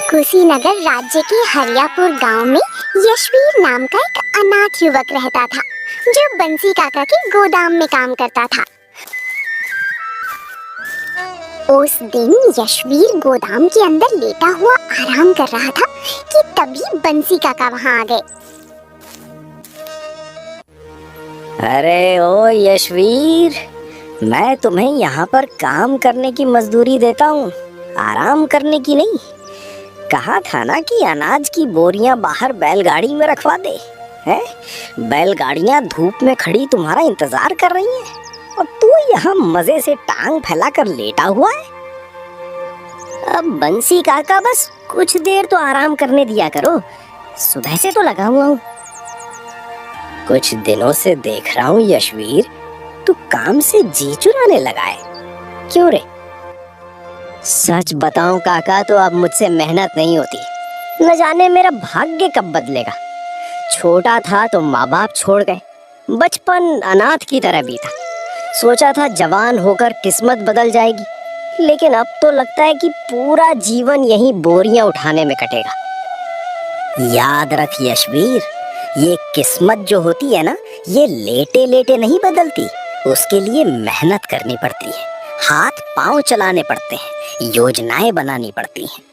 कुशीनगर राज्य के हरियापुर गांव में यशवीर नाम का एक अनाथ युवक रहता था, जो बंसी काका के गोदाम में काम करता था। उस दिन यशवीर गोदाम के अंदर लेटा हुआ आराम कर रहा था कि तभी बंसी काका वहां आ गए। अरे ओ यशवीर, मैं तुम्हें यहाँ पर काम करने की मजदूरी देता हूँ, आराम करने की नहीं। कहा था ना कि अनाज की बोरियां बाहर बैलगाड़ी में रखवा दे, हैं? बैलगाड़ियां धूप में खड़ी तुम्हारा इंतजार कर रही हैं और तू यहाँ मजे से टांग फैलाकर लेटा हुआ है। अब बंसी काका, बस कुछ देर तो आराम करने दिया करो, सुबह से तो लगा हुआ हूँ। कुछ दिनों से देख रहा हूँ यशवीर, तू काम से जी चुराने लगा है, क्यों रे? सच बताऊं काका, तो अब मुझसे मेहनत नहीं होती। न जाने मेरा भाग्य कब बदलेगा। छोटा था तो माँ बाप छोड़ गए, बचपन अनाथ की तरह बीता। सोचा था जवान होकर किस्मत बदल जाएगी, लेकिन अब तो लगता है कि पूरा जीवन यही बोरियां उठाने में कटेगा। याद रख यशवीर, ये किस्मत जो होती है ना, ये लेटे लेटे नहीं बदलती, उसके लिए मेहनत करनी पड़ती है, हाथ पांव चलाने पड़ते हैं, योजनाएं बनानी पड़ती हैं।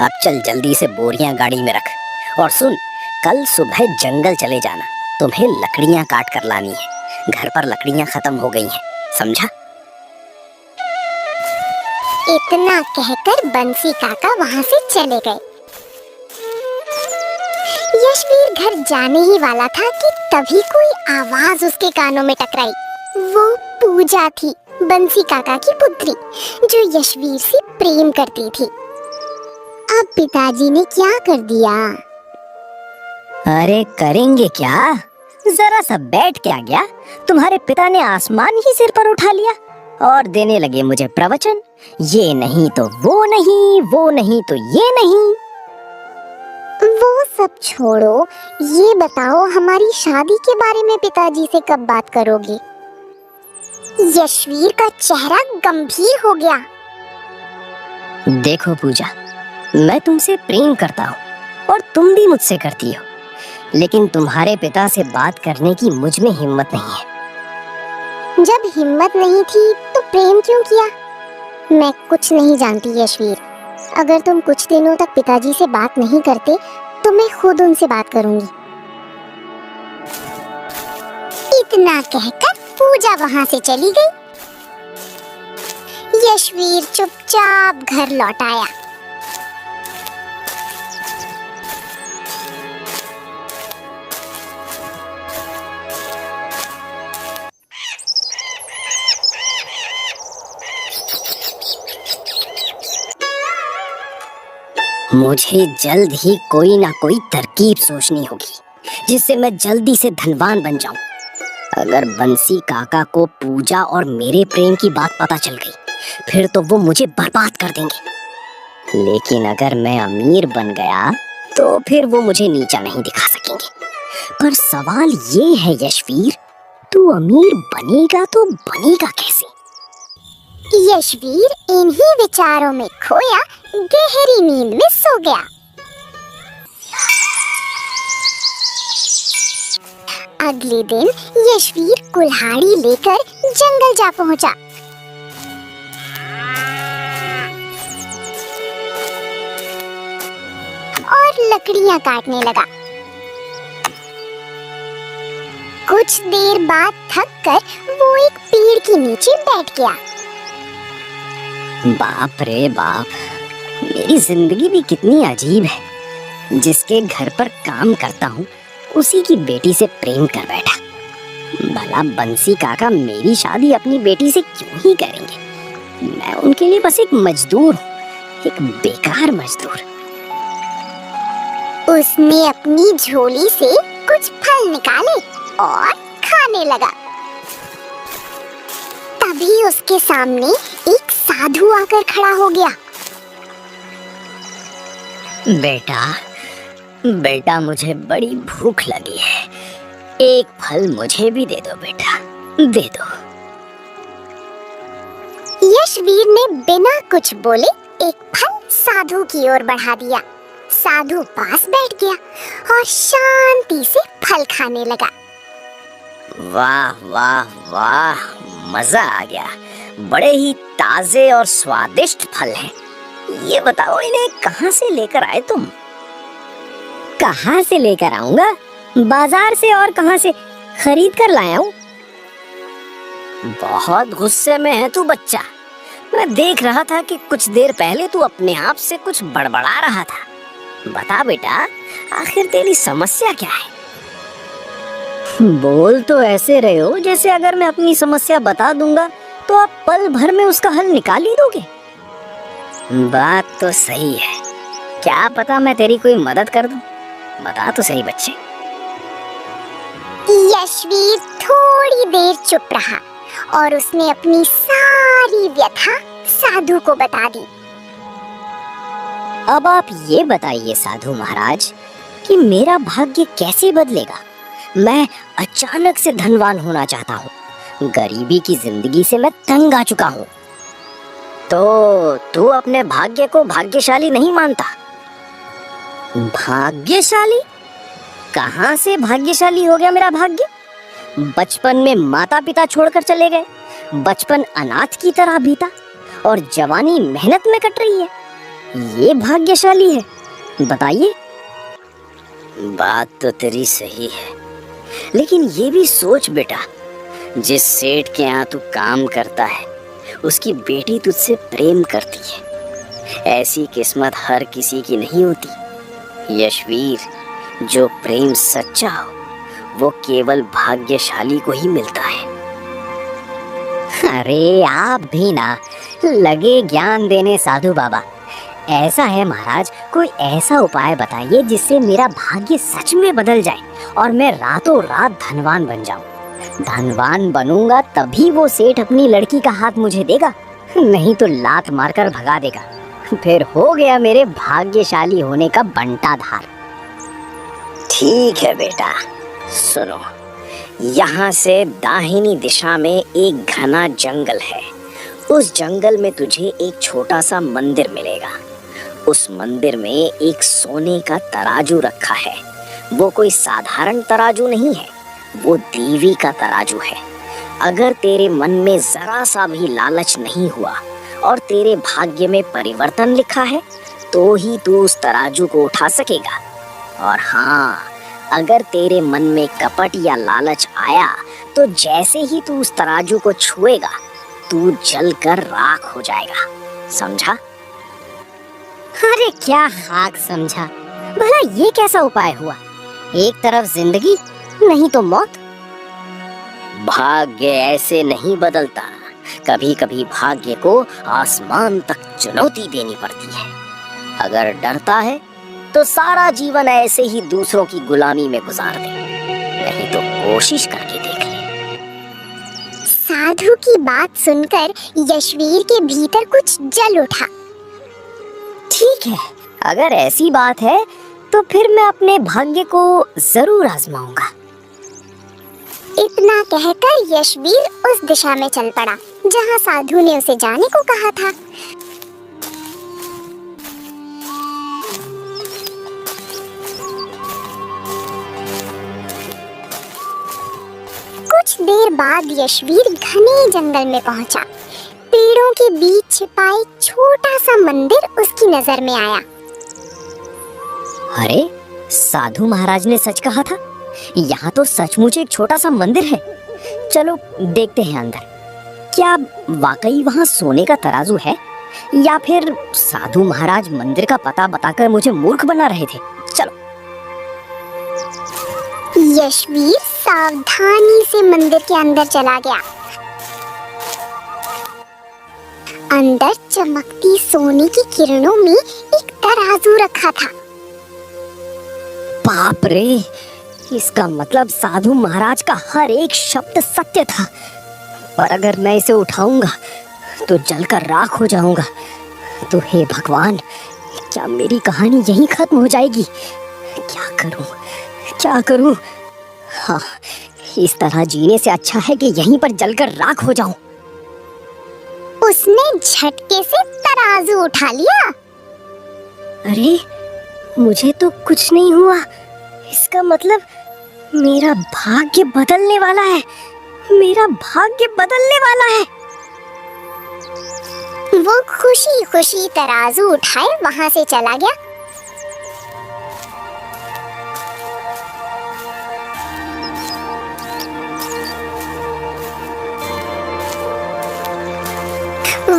अब चल जल्दी से बोरियां गाड़ी में रख और सुन, कल सुबह जंगल चले जाना, तुम्हें लकड़ियां काट कर लानी है। घर पर लकड़ियां खत्म हो गई हैं, समझा? इतना कहकर बंसी काका वहां से चले गए। यशवीर घर जाने ही वाला था कि तभी कोई आवाज उसके कानों में टकराई। वो पूजा थी, बंसी काका की पुत्री, जो यशवीर से प्रेम करती थी। अब पिताजी ने क्या कर दिया? अरे करेंगे क्या, जरा सा बैठ के आ गया, तुम्हारे पिता ने आसमान ही सिर पर उठा लिया और देने लगे मुझे प्रवचन। ये नहीं तो वो नहीं, वो नहीं तो ये नहीं। वो सब छोड़ो, ये बताओ हमारी शादी के बारे में पिताजी से कब बात करोगे? यशवीर का चेहरा गंभीर हो गया। देखो पूजा, मैं तुमसे प्रेम करता हूँ और तुम भी मुझसे करती हो, लेकिन तुम्हारे पिता से बात करने की मुझ में हिम्मत नहीं है। जब हिम्मत नहीं थी तो प्रेम क्यों किया? मैं कुछ नहीं जानती यशवीर। अगर तुम कुछ दिनों तक पिताजी से बात नहीं करते तो मैं खुद उनसे बात करूंगी। इतना कहकर पूजा वहां से चली गई। यशवीर चुपचाप घर लौट आया। मुझे जल्द ही कोई ना कोई तरकीब सोचनी होगी जिससे मैं जल्दी से धनवान बन जाऊं। अगर बंसी काका को पूजा और मेरे प्रेम की बात पता चल गई, फिर तो वो मुझे बर्बाद कर देंगे। लेकिन अगर मैं अमीर बन गया तो फिर वो मुझे नीचा नहीं दिखा सकेंगे। पर सवाल ये है यशवीर, तू अमीर बनेगा तो बनेगा कैसे? यशवीर इन्हीं विचारों में खोया गहरी नींद में सो गया। अगले दिन यशवीर कुल्हाड़ी लेकर जंगल जा पहुंचा। और लकड़ियां काटने लगा। कुछ देर बाद थक कर वो एक पेड़ के नीचे बैठ गया। बाप रे बाप, मेरी जिंदगी भी कितनी अजीब है। जिसके घर पर काम करता हूँ उसी की बेटी से प्रेम कर बैठा। भला बंसी काका मेरी शादी अपनी बेटी से क्यों ही करेंगे? मैं उनके लिए बस एक मजदूर हूँ, एक बेकार मजदूर। उसने अपनी झोली से कुछ फल निकाले और खाने लगा। तभी उसके सामने एक साधु आकर खड़ा हो गया। बेटा मुझे बड़ी भूख लगी है, एक फल मुझे भी दे दो बेटा, दे दो। यशवीर ने बिना कुछ बोले एक फल साधु की ओर बढ़ा दिया। साधु पास बैठ गया और शांति से फल खाने लगा। वाह वाह वाह, मजा आ गया। बड़े ही ताजे और स्वादिष्ट फल हैं। ये बताओ, इन्हें कहाँ से लेकर आए तुम? कहाँ से लेकर आऊंगा? बाजार से, और कहाँ से खरीद कर लाया हूँ। बहुत गुस्से में है तू बच्चा। मैं देख रहा था कि कुछ देर पहले तू अपने आप से कुछ बड़बड़ा रहा था। बता बेटा, आखिर तेरी समस्या क्या है? बोल तो ऐसे रहे हो जैसे अगर मैं अपनी समस्या बता दूंगा तो आप पल भर में उसका हल निकाल ही दोगे। बात तो सही है। क्या पता मैं तेरी कोई मदद कर दूं। बता तो सही बच्चे। यशवीर थोड़ी देर चुप रहा और उसने अपनी सारी व्यथा साधु को बता दी। अब आप ये बताइए साधु महाराज कि मेरा भाग्य कैसे बदलेगा। मैं अचानक से धनवान होना चाहता हूँ। गरीबी की जिंदगी से मैं तंग आ चुका हूँ। तो तू अपने भाग्य को भाग्यशाली नहीं मानता? भाग्यशाली? कहाँ से भाग्यशाली हो गया मेरा भाग्य? बचपन में माता पिता छोड़कर चले गए, बचपन अनाथ की तरह बीता और जवानी मेहनत में कट रही है। ये भाग्यशाली है? बताइए। बात तो तेरी सही है, लेकिन ये भी सोच बेटा, जिस सेठ के यहाँ तू काम करता है उसकी बेटी तुझसे प्रेम करती है। ऐसी किस्मत हर किसी की नहीं होती यशवीर। जो प्रेम सच्चा हो वो केवल भाग्यशाली को ही मिलता है। अरे आप भी ना लगे ज्ञान देने साधु बाबा। ऐसा है महाराज, कोई ऐसा उपाय बताइए जिससे मेरा भाग्य सच में बदल जाए और मैं रातों रात धनवान बन जाऊं। धनवान बनूंगा तभी वो सेठ अपनी लड़की का हाथ मुझे देगा, नहीं तो लात मारकर भगा देगा। फिर हो गया मेरे भाग्यशाली होने का बंटाधार। ठीक है बेटा, सुनो। यहाँ से दाहिनी दिशा में एक घना जंगल है। उस जंगल में तुझे एक छोटा सा मंदिर मिलेगा। उस मंदिर में एक सोने का तराजू रखा है। वो कोई साधारण तराजू नहीं है, वो देवी का तराजू है। अगर तेरे मन में जरा सा भी लालच नहीं हुआ और तेरे भाग्य में परिवर्तन लिखा है तो ही तू उस तराजू को उठा सकेगा। और हाँ, अगर तेरे मन में कपट या लालच आया तो जैसे ही तू उस तराजू को छुएगा तू जलकर राख हो जाएगा। समझा? अरे क्या खाक समझा। भला ये कैसा उपाय हुआ? एक तरफ जिंदगी नहीं तो मौत। भाग्य ऐसे नहीं बदलता। कभी कभी भाग्य को आसमान तक चुनौती देनी पड़ती है। अगर डरता है तो सारा जीवन ऐसे ही दूसरों की गुलामी में गुजार दे, नहीं तो कोशिश करके देख ले। साधु की बात सुनकर यशवीर के भीतर कुछ जल उठा। ठीक है, अगर ऐसी बात है तो फिर मैं अपने भाग्य को जरूर आजमाऊंगा। इतना कहकर यशवीर उस दिशा में चल पड़ा जहां साधु ने उसे जाने को कहा था। कुछ देर बाद यशवीर घने जंगल में पहुंचा। पेड़ों के बीच छिपा एक छोटा सा मंदिर उसकी नजर में आया। अरे, साधु महाराज ने सच कहा था। यहाँ तो सचमुच एक छोटा सा मंदिर है। चलो देखते हैं अंदर। क्या वाकई वहाँ सोने का तराजू है या फिर साधु महाराज मंदिर का पता बताकर मुझे मूर्ख बना रहे थे? चलो। यशवीर सावधानी से मंदिर के अंदर चला गया। अंदर चमकती सोने की किरणों में एक तराजू रखा था। बाप रे, इसका मतलब साधु महाराज का हर एक शब्द सत्य था। पर अगर मैं इसे उठाऊंगा तो जलकर राख हो जाऊंगा। तो हे भगवान, क्या मेरी कहानी यहीं खत्म हो जाएगी? क्या करूं, क्या करूं? हाँ, इस तरह जीने से अच्छा है कि यहीं पर जलकर राख हो जाऊं। उसने झटके से तराजू उठा लिया। अरे मुझे तो कुछ नहीं हुआ। इसका मतलब मेरा भाग्य बदलने वाला है। मेरा भाग्य बदलने वाला है। वो खुशी खुशी तराजू उठाए वहां से चला गया।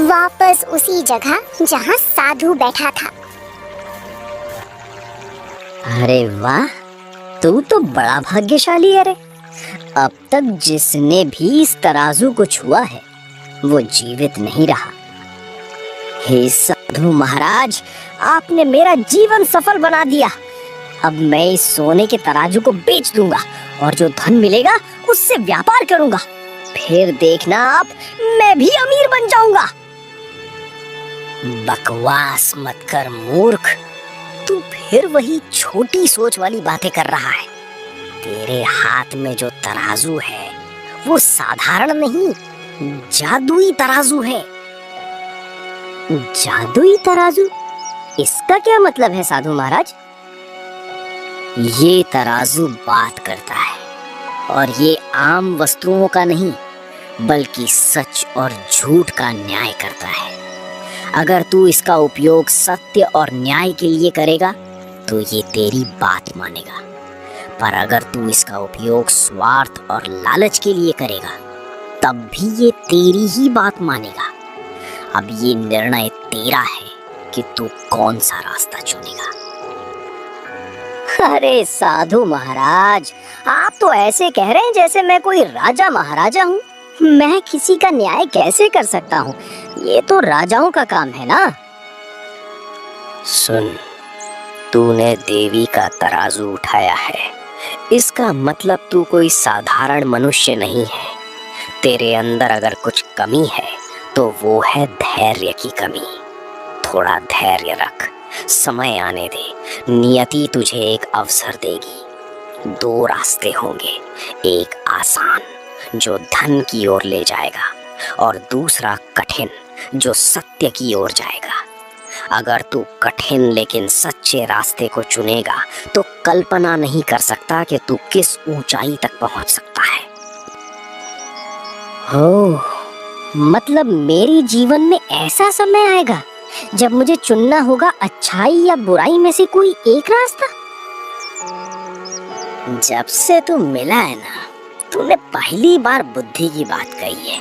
वापस उसी जगह जहां साधु बैठा था। अरे वाह, तू तो बड़ा भाग्यशाली है रे। अब तक जिसने भी इस तराजू को छुआ है वो जीवित नहीं रहा। हे साधु महाराज, आपने मेरा जीवन सफल बना दिया। अब मैं इस सोने के तराजू को बेच दूंगा और जो धन मिलेगा उससे व्यापार करूंगा। फिर देखना आप, मैं भी अमीर बन जाऊंगा। बकवास मत कर मूर्ख, तू फिर वही छोटी सोच वाली बातें कर रहा है। तेरे हाथ में जो तराजू है वो साधारण नहीं, जादुई तराजू है। जादुई तराजू? इसका क्या मतलब है साधु महाराज? ये तराजू बात करता है और ये आम वस्तुओं का नहीं बल्कि सच और झूठ का न्याय करता है। अगर तू इसका उपयोग सत्य और न्याय के लिए करेगा तो ये तेरी बात मानेगा, पर अगर तू इसका उपयोग स्वार्थ और लालच के लिए करेगा तब भी ये तेरी ही बात मानेगा। अब ये निर्णय तेरा है कि तू कौन सा रास्ता चुनेगा। अरे साधु महाराज, आप तो ऐसे कह रहे हैं जैसे मैं कोई राजा महाराजा हूँ। मैं किसी का न्याय कैसे कर सकता हूँ? ये तो राजाओं का काम है ना। सुन, तूने देवी का तराजू उठाया है, इसका मतलब तू कोई साधारण मनुष्य नहीं है। तेरे अंदर अगर कुछ कमी है तो वो है धैर्य की कमी। थोड़ा धैर्य रख, समय आने दे, नियति तुझे एक अवसर देगी। दो रास्ते होंगे, एक आसान जो धन की ओर ले जाएगा और दूसरा कठिन जो सत्य की ओर जाएगा। अगर तू कठिन लेकिन सच्चे रास्ते को चुनेगा तो कल्पना नहीं कर सकता कि तू किस ऊंचाई तक पहुंच सकता है। ओह, मतलब मेरे जीवन में ऐसा समय आएगा जब मुझे चुनना होगा अच्छाई या बुराई में से कोई एक रास्ता। जब से तू मिला है ना, तूने पहली बार बुद्धि की बात कही है।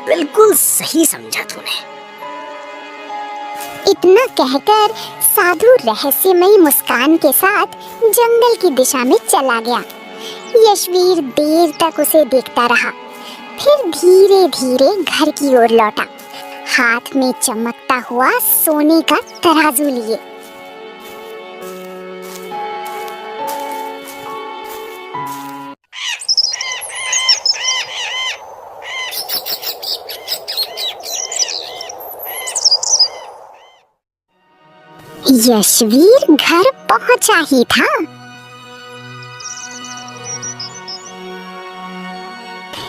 बिल्कुल सही समझा तूने। इतना कहकर साधु रहस्यमयी मुस्कान के साथ जंगल की दिशा में चला गया। यशवीर देर तक उसे देखता रहा, फिर धीरे धीरे घर की ओर लौटा, हाथ में चमकता हुआ सोने का तराजू लिए। यशवीर घर पहुंचा ही था।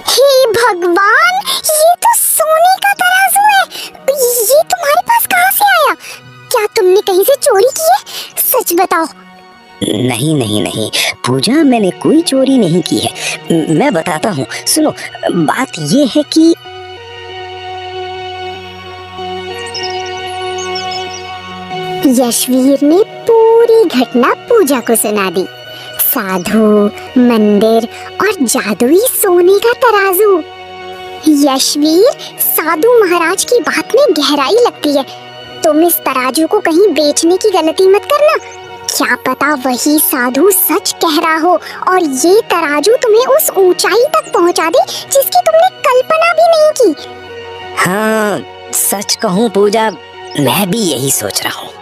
हे भगवान, ये तो सोने का तराजू है। ये तुम्हारे पास कहाँ से आया? क्या तुमने कहीं से चोरी की है? सच बताओ। नहीं नहीं नहीं पूजा, मैंने कोई चोरी नहीं की है। मैं बताता हूँ, सुनो। बात ये है कि यशवीर ने पूरी घटना पूजा को सुना दी। साधु, मंदिर और जादुई सोने का तराजू। यशवीर, साधु महाराज की बात में गहराई लगती है। तुम इस तराजू को कहीं बेचने की गलती मत करना। क्या पता वही साधु सच कह रहा हो और ये तराजू तुम्हें उस ऊंचाई तक पहुंचा दे जिसकी तुमने कल्पना भी नहीं की। हाँ, सच कहूँ पूजा, मैं भी यही सोच रहा हूँ।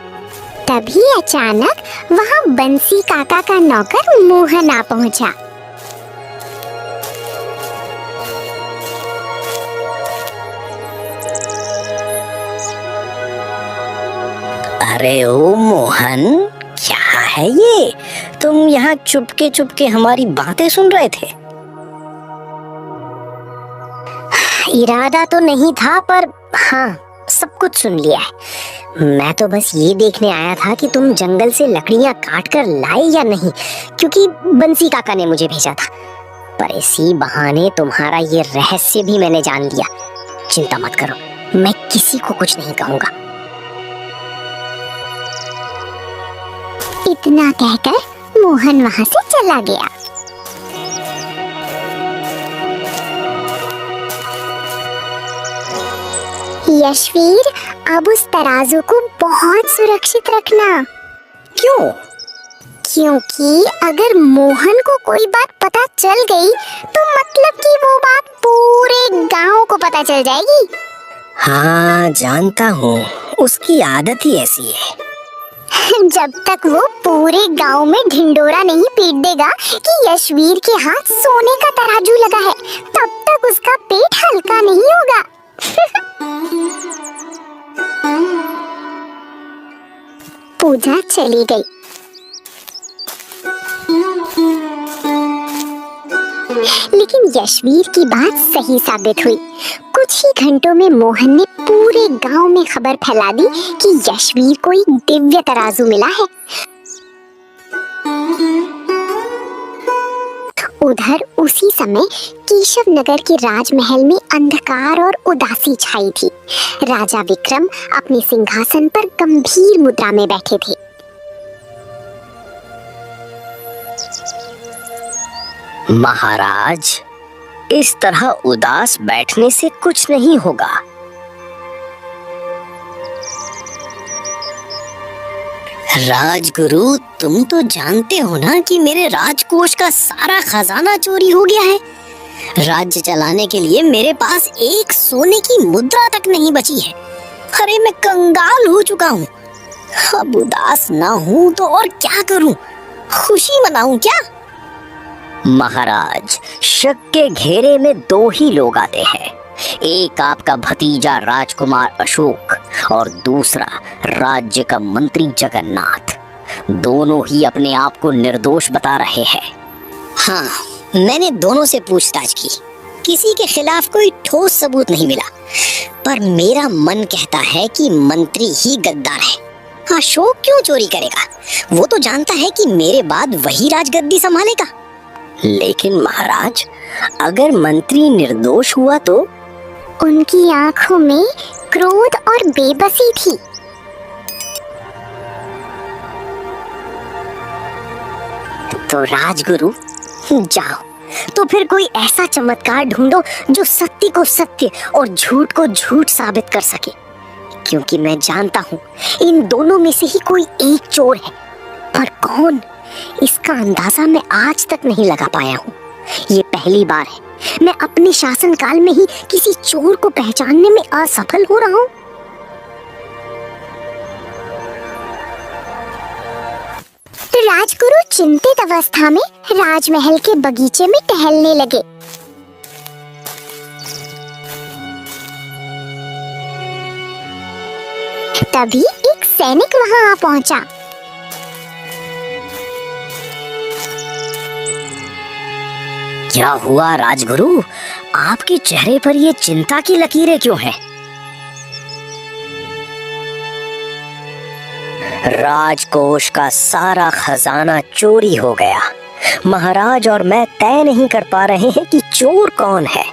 तभी अचानक वहाँ बंसी काका का नौकर मोहन आ पहुँचा। अरे ओ मोहन, क्या है ये? तुम यहाँ चुपके चुपके हमारी बातें सुन रहे थे? इरादा तो नहीं था, पर हाँ, सब कुछ सुन लिया है। मैं तो बस ये देखने आया था कि तुम जंगल से लकड़ियां काट कर लाए या नहीं, क्योंकि बंसी काका ने मुझे भेजा था। पर इसी बहाने तुम्हारा ये रहस्य भी मैंने जान लिया। चिंता मत करो, मैं किसी को कुछ नहीं कहूंगा। इतना कहकर मोहन वहां से चला गया। यशवीर, अब उस तराजू को बहुत सुरक्षित रखना। क्यों? क्योंकि अगर मोहन को कोई बात पता चल गई तो मतलब कि वो बात पूरे गांव को पता चल जाएगी। हाँ, जानता हूँ, उसकी आदत ही ऐसी है। जब तक वो पूरे गांव में ढिंडोरा नहीं पीट देगा कि यशवीर के हाथ सोने का तराजू लगा है, तब तक उसका पेट हल्का नहीं होगा। पूजा चली गई। लेकिन यशवीर की बात सही साबित हुई। कुछ ही घंटों में मोहन ने पूरे गांव में खबर फैला दी कि यशवीर को एक दिव्य तराजू मिला है। उधर उसी समय केशव नगर के राजमहल में अंधकार और उदासी छाई थी। राजा विक्रम अपने सिंहासन पर गंभीर मुद्रा में बैठे थे। महाराज, इस तरह उदास बैठने से कुछ नहीं होगा। राजगुरु, तुम तो जानते हो ना कि मेरे राजकोष का सारा खजाना चोरी हो गया है। राज्य चलाने के लिए मेरे पास एक सोने की मुद्रा तक नहीं बची है। अरे, मैं कंगाल हो चुका हूँ। अब उदास ना हूँ तो और क्या करूँ? खुशी मनाऊं क्या? महाराज, शक के घेरे में दो ही लोग आते हैं। एक आपका भतीजा राजकुमार अशोक और दूसरा राज्य का मंत्री जगन्नाथ। दोनों ही अपने आप को निर्दोष बता रहे हैं। हाँ, मैंने दोनों से पूछताछ की। किसी के खिलाफ कोई ठोस सबूत नहीं मिला, पर मेरा मन कहता है कि मंत्री ही गद्दार है। अशोक क्यों चोरी करेगा? वो तो जानता है कि मेरे बाद वही राजगद्दी संभालेगा। लेकिन महाराज, अगर मंत्री निर्दोष हुआ तो? उनकी आंखों में क्रोध और बेबसी थी। तो राजगुरु, जाओ तो फिर कोई ऐसा चमत्कार ढूंढो जो सत्य को सत्य और झूठ को झूठ साबित कर सके। क्योंकि मैं जानता हूँ इन दोनों में से ही कोई एक चोर है, पर कौन, इसका अंदाजा मैं आज तक नहीं लगा पाया हूँ। ये पहली बार है मैं अपने शासनकाल में ही किसी चोर को पहचानने में असफल हो रहा हूँ। राजगुरु चिंतित अवस्था में राजमहल के बगीचे में टहलने लगे। तभी एक सैनिक वहां आ पहुंचा। क्या हुआ राजगुरु? आपके चेहरे पर ये चिंता की लकीरें क्यों हैं? राजकोष का सारा खजाना चोरी हो गया महाराज, और मैं तय नहीं कर पा रहे हैं कि चोर कौन है,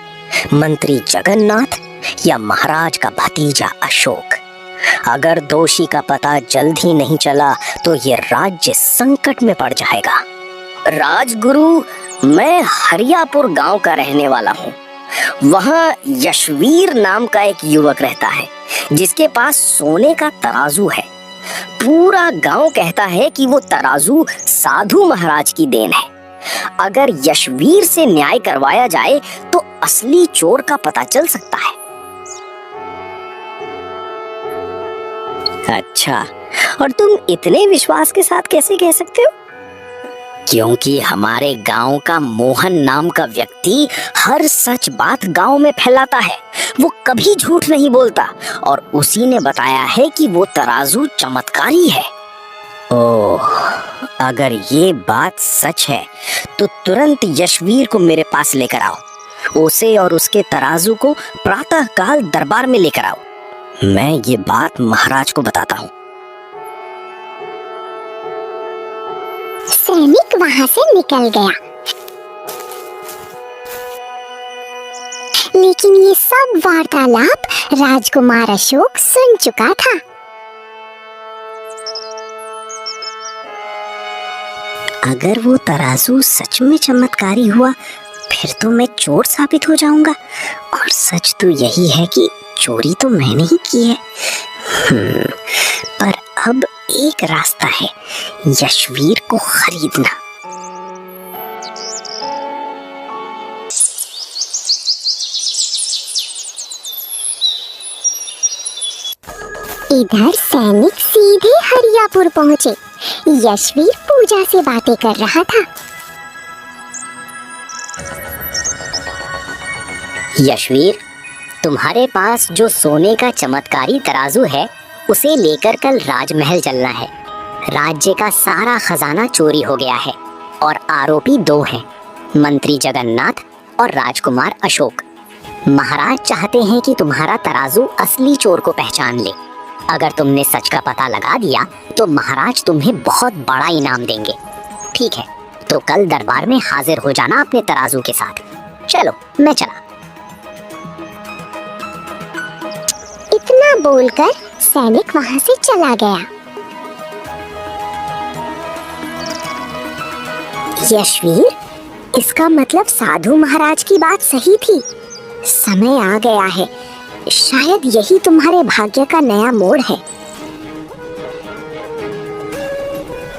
मंत्री जगन्नाथ या महाराज का भतीजा अशोक। अगर दोषी का पता जल्द ही नहीं चला तो ये राज्य संकट में पड़ जाएगा। राजगुरु, मैं हरियापुर गांव का रहने वाला हूँ। वहाँ यशवीर नाम का एक युवक रहता है जिसके पास सोने का तराजू है। पूरा गांव कहता है कि वो तराजू साधु महाराज की देन है। अगर यशवीर से न्याय करवाया जाए तो असली चोर का पता चल सकता है। अच्छा, और तुम इतने विश्वास के साथ कैसे कह सकते हो? क्योंकि हमारे गांव का मोहन नाम का व्यक्ति हर सच बात गांव में फैलाता है। वो कभी झूठ नहीं बोलता और उसी ने बताया है कि वो तराजू चमत्कारी है। ओह, अगर ये बात सच है तो तुरंत यशवीर को मेरे पास लेकर आओ। उसे और उसके तराजू को प्रातः काल दरबार में लेकर आओ। मैं ये बात महाराज को बताता हूँ। सैनिक वहां से निकल गया, लेकिन ये सब वार्तालाप राजकुमार अशोक सुन चुका था। अगर वो तराजू सच में चमत्कारी हुआ फिर तो मैं चोर साबित हो जाऊंगा, और सच तो यही है कि चोरी तो मैंने ही की है। पर अब एक रास्ता है, यशवीर को खरीदना। इधर सैनिक सीधे हरियापुर पहुंचे। यशवीर पूजा से बातें कर रहा था। यशवीर, तुम्हारे पास जो सोने का चमत्कारी तराजू है उसे लेकर कल राजमहल चलना है। राज्य का सारा खजाना चोरी हो गया है और आरोपी 2 हैं, मंत्री जगन्नाथ और राजकुमार अशोक। महाराज चाहते हैं कि तुम्हारा तराजू असली चोर को पहचान ले। अगर तुमने सच का पता लगा दिया तो महाराज तुम्हें बहुत बड़ा इनाम देंगे। ठीक है, तो कल दरबार में हाजिर हो जाना अपने तराजू के साथ। चलो, मैं चला। इतना बोलकर सैनिक वहां से चला गया। यशवीर, इसका मतलब साधु महाराज की बात सही थी। समय आ गया है, शायद यही तुम्हारे भाग्य का नया मोड़ है।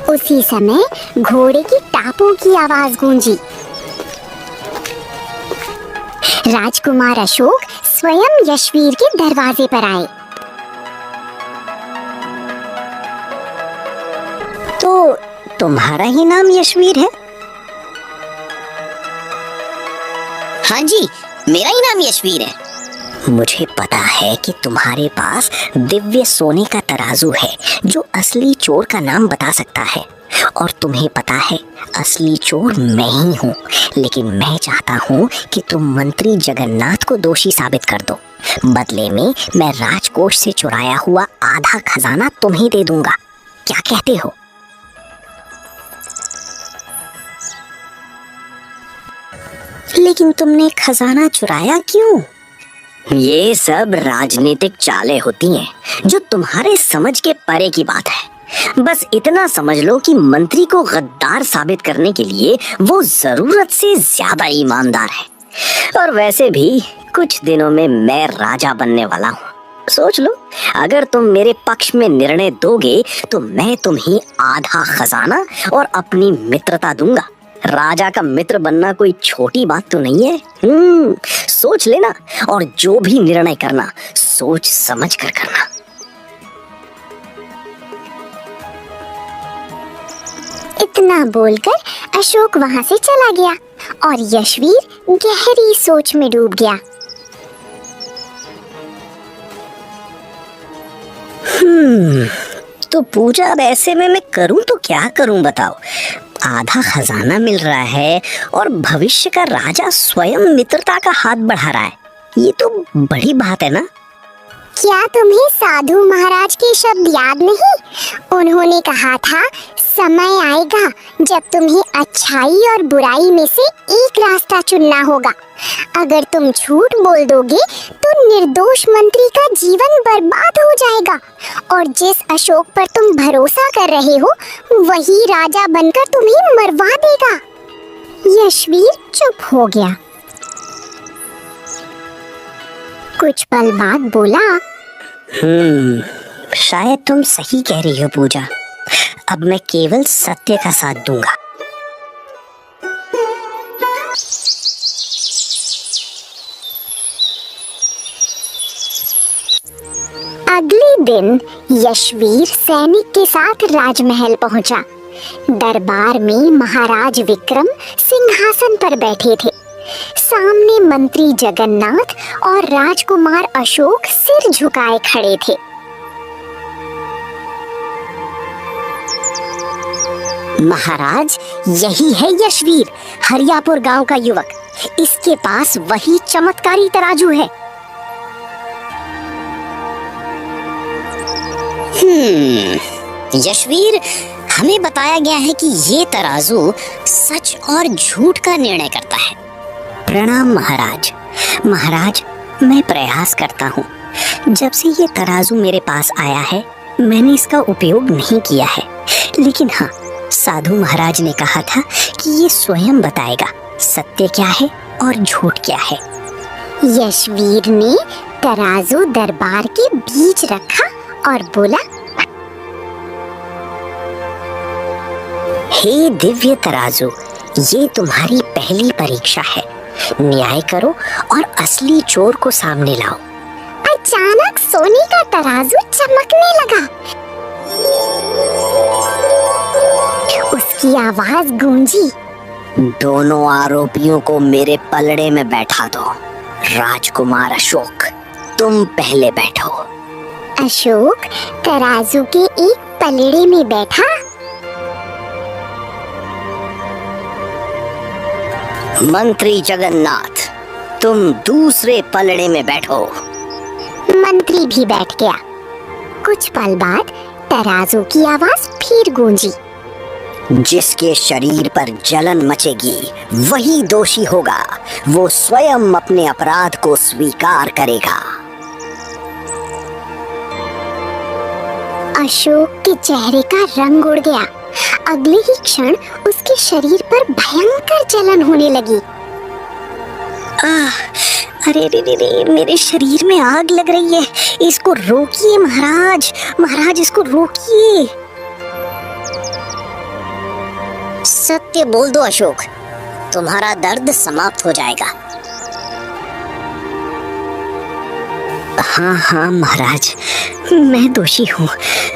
उसी समय घोड़े की टापों की आवाज गूंजी। राजकुमार अशोक स्वयं यशवीर के दरवाजे पर आए। तो तुम्हारा ही नाम यशवीर है? हाँ जी, मेरा ही नाम यशवीर है। मुझे पता है कि तुम्हारे पास दिव्य सोने का तराजू है जो असली चोर का नाम बता सकता है, और तुम्हें पता है असली चोर मैं ही हूँ। लेकिन मैं चाहता हूँ कि तुम मंत्री जगन्नाथ को दोषी साबित कर दो। बदले में मैं राजकोष से चुराया हुआ आधा खजाना तुम्हें दे दूंगा। क्या कहते हो? लेकिन तुमने खजाना चुराया क्यों? ये सब राजनीतिक चालें होती हैं जो तुम्हारे समझ के परे की बात है। बस इतना समझ लो कि मंत्री को गद्दार साबित करने के लिए वो जरूरत से ज्यादा ईमानदार है। और वैसे भी कुछ दिनों में मैं राजा बनने वाला हूँ। सोच लो, अगर तुम मेरे पक्ष में निर्णय दोगे तो मैं तुम्हें आधा खजाना और अपनी मित्रता दूंगा। राजा का मित्र बनना कोई छोटी बात तो नहीं है। सोच लेना, और जो भी निर्णय करना सोच समझ कर करना। इतना बोलकर अशोक वहां से चला गया और यशवीर गहरी सोच में डूब गया। तो पूजा अब ऐसे में मैं करूं तो क्या करूं बताओ। आधा खजाना मिल रहा है और भविष्य का राजा स्वयं मित्रता का हाथ बढ़ा रहा है। ये तो बड़ी बात है ना। क्या तुम्हें साधु महाराज के शब्द याद नहीं? उन्होंने कहा था, समय आएगा जब तुम्हें अच्छाई और बुराई में से एक रास्ता चुनना होगा। अगर तुम झूठ बोल दोगे तो निर्दोष मंत्री का जीवन बर्बाद हो जाएगा, और जिस अशोक पर तुम भरोसा कर रहे हो वही राजा बनकर तुम्हें मरवा देगा। यशवीर चुप हो गया। कुछ पल बाद बोला, शायद तुम सही कह रही हो पूजा। अब मैं केवल सत्य का साथ दूंगा। अगले दिन यशवीर सैनिक के साथ राजमहल पहुंचा। दरबार में महाराज विक्रम सिंहासन पर बैठे थे। सामने मंत्री जगन्नाथ और राजकुमार अशोक सिर झुकाए खड़े थे। महाराज, यही है यशवीर, हरियापुर गांव का युवक। इसके पास वही चमत्कारी तराजू है। यशवीर, हमें बताया गया है कि ये तराजू सच और झूठ का निर्णय करता है। प्रणाम महाराज। महाराज, मैं प्रयास करता हूँ। जब से ये तराजू मेरे पास आया है मैंने इसका उपयोग नहीं किया है, लेकिन हाँ, साधु महाराज ने कहा था कि ये स्वयं बताएगा सत्य क्या है और झूठ क्या है। यशवीर ने तराजू दरबार के बीच रखा और बोला, हे दिव्य तराजू, ये तुम्हारी पहली परीक्षा है। न्याय करो और असली चोर को सामने लाओ। अचानक सोने का तराजू चमकने लगा। उसकी आवाज गूंजी, दोनों आरोपियों को मेरे पलड़े में बैठा दो। राजकुमार अशोक, तुम पहले बैठो। अशोक तराजू के एक पलड़े में बैठा। मंत्री जगन्नाथ, तुम दूसरे पलड़े में बैठो। मंत्री भी बैठ गया। कुछ पल बाद तराजू की आवाज फिर गूंजी, जिसके शरीर पर जलन मचेगी वही दोषी होगा। वो स्वयं अपने अपराध को स्वीकार करेगा। अशोक के चेहरे का रंग उड़ गया। अगले ही क्षण उसके शरीर पर भयंकर जलन होने लगी। अरे रे रे रे, मेरे शरीर में आग लग रही है। इसको रोकिए महाराज, महाराज इसको रोकिए। सत्य बोल दो अशोक, तुम्हारा दर्द समाप्त हो जाएगा। हाँ हाँ महाराज, मैं दोषी हूँ।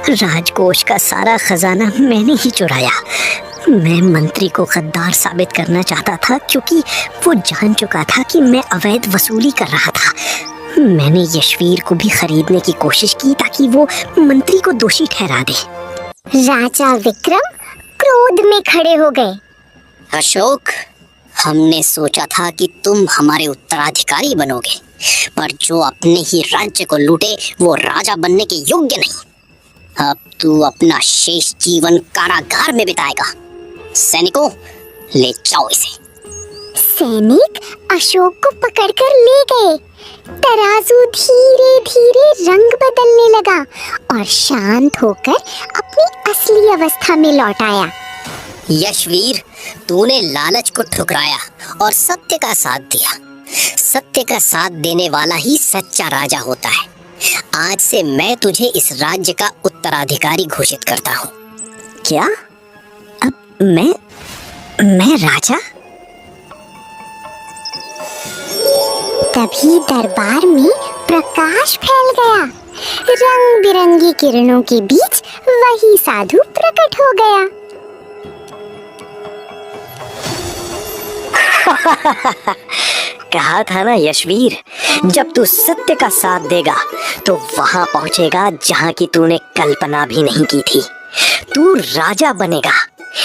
राजकोष का सारा खजाना मैंने ही चुराया। मैं मंत्री को गद्दार साबित करना चाहता था क्योंकि वो जान चुका था कि मैं अवैध वसूली कर रहा था। मैंने यशवीर को भी खरीदने की कोशिश की ताकि वो मंत्री को दोषी ठहरा दे। राजा विक्रम क्रोध में खड़े हो गए। अशोक, हमने सोचा था कि तुम हमारे उत्तराधिकारी बनोगे, पर जो अपने ही राज्य को लूटे वो राजा बनने के योग्य नहीं। अब तू अपना शेष जीवन कारागार में बिताएगा। सैनिकों, ले जाओ इसे। सैनिक अशोक को पकड़कर ले गए। तराजू धीरे धीरे रंग बदलने लगा और शांत होकर अपनी असली अवस्था में लौट आया। यशवीर, तूने लालच को ठुकराया और सत्य का साथ दिया। सत्य का साथ देने वाला ही सच्चा राजा होता है। आज से मैं तुझे इस राज्य का उत्तराधिकारी घोषित करता हूँ। क्या? अब मैं राजा? तभी दरबार में प्रकाश फैल गया। रंग बिरंगी किरणों के बीच वही साधु प्रकट हो गया। कहा था ना यशवीर, जब तू सत्य का साथ देगा तो वहां पहुंचेगा जहां की तूने कल्पना भी नहीं की थी। तू राजा बनेगा,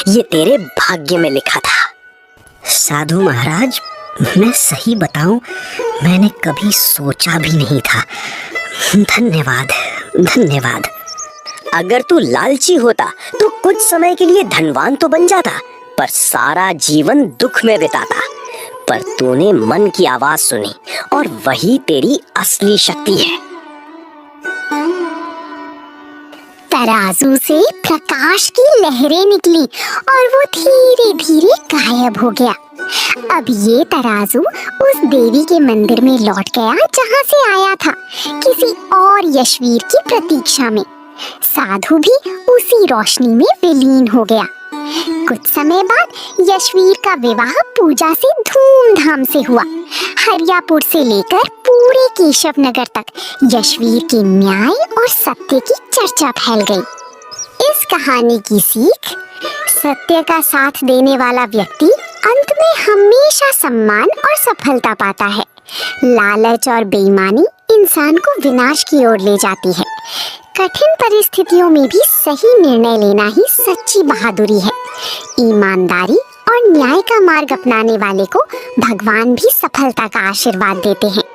ये तेरे भाग्य में लिखा था। साधु महाराज, मैं सही बताऊं, मैंने कभी सोचा भी नहीं था। धन्यवाद, धन्यवाद। अगर तू लालची होता तो कुछ समय के लिए धनवान तो बन जाता, पर सारा जीवन दुख में बिताता। पर तूने मन की आवाज सुनी और वही तेरी असली शक्ति है। तराजू से प्रकाश की लहरें निकली और वो धीरे धीरे गायब हो गया। अब ये तराजू उस देवी के मंदिर में लौट गया जहां से आया था, किसी और यशवीर की प्रतीक्षा में। साधु भी उसी रोशनी में विलीन हो गया। कुछ समय बाद यशवीर का विवाह पूजा से धूमधाम से हुआ। हरियापुर से लेकर पूरे केशव नगर तक यशवीर के न्याय और सत्य की चर्चा फैल गई। इस कहानी की सीख: सत्य का साथ देने वाला व्यक्ति अंत में हमेशा सम्मान और सफलता पाता है। लालच और बेईमानी इंसान को विनाश की ओर ले जाती है। कठिन परिस्थितियों में भी सही निर्णय लेना ही सच्ची बहादुरी है। ईमानदारी और न्याय का मार्ग अपनाने वाले को भगवान भी सफलता का आशीर्वाद देते हैं।